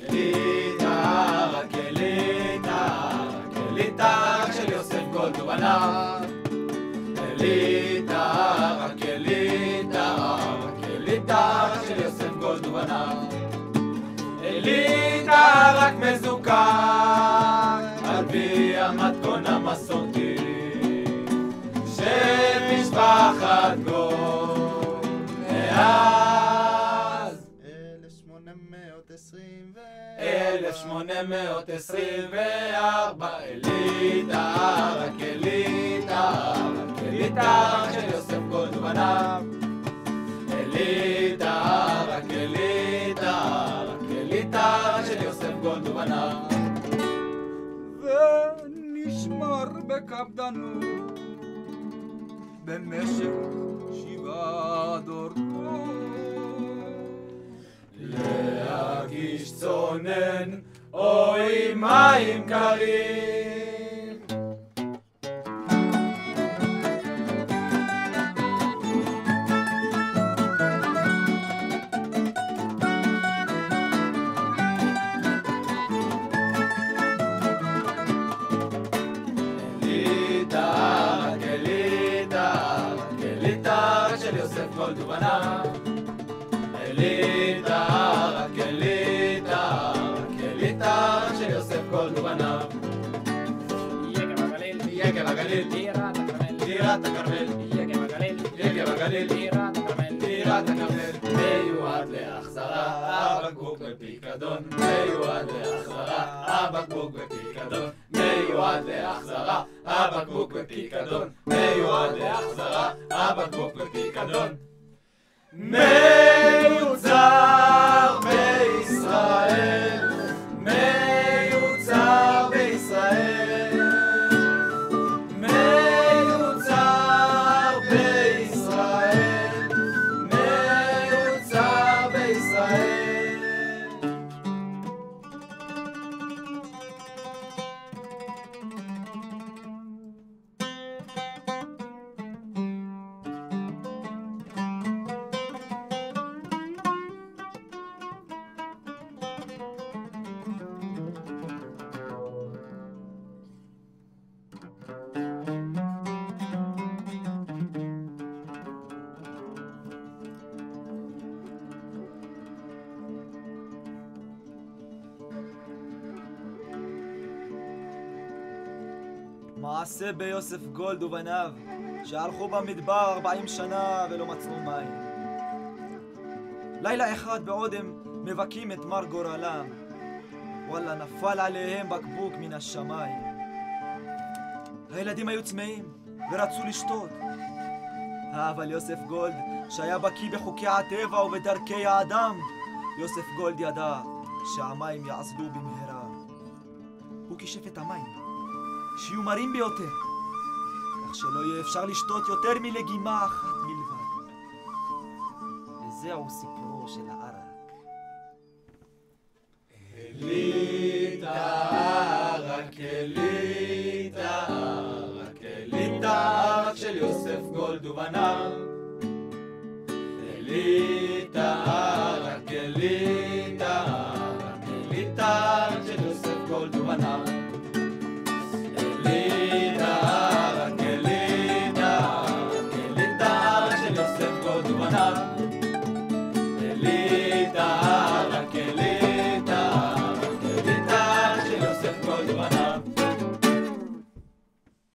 אליטה, רק אליטה, רק אליטה של יוסף גולד ובניו. אליטה, רק אליטה, רק אליטה של יוסף גולד ובניו. אליטה רק מזוקק על פי המתכון המסורתי של משפחת גולד מאז 1824. אליטה, רק אליטה, רק אליטה של יוסף גולד ובניו. אליטה, רק אליטה, רק אליטה של יוסף גולד ובניו. ונשמר בקפדנות במשך 7 דורות. להגיש צונן אוי מים קרים. גולד ובניו. אליטה, רק אליטה, רק אליטה של יוסף גולד ובניו. יקב הגליל, יקב הגליל, טירת הכרמל, טירת הכרמל, יקב הגליל, יקב הגליל, טירת הכרמל, טירת הכרמל. מיועד להחזרה, הבקבוק בפיקדון. מיועד להחזרה, הבקבוק בפיקדון. מיועד להחזרה, הבקבוק בפיקדון. מיועד להחזרה, הבקבוק בפיקדון. מיוצר בישראל, מיוצר בישראל, מיוצר בישראל, מיוצר בישראל. מעשה ביוסף גולד ובניו שהלכו במדבר 40 שנה ולא מצאו מים. לילה אחד בעוד הם מבכים את מר גורלם, וואלה, נפל עליהם בקבוק מן השמיים. הילדים היו צמאים ורצו לשתות, אבל יוסף גולד שהיה בקיא בחוקי הטבע ובדרכי האדם, יוסף גולד ידע שהמים יעזבו במהרה. הוא קישף את המים שיהיו מרים ביותר, כך שלא יהיה אפשר לשתות יותר מלגימה אחת בלבד. וזהו סיפורו של הערק. אליטה, רק אליטה, רק אליטה רק של יוסף גולד ובניו. אליטה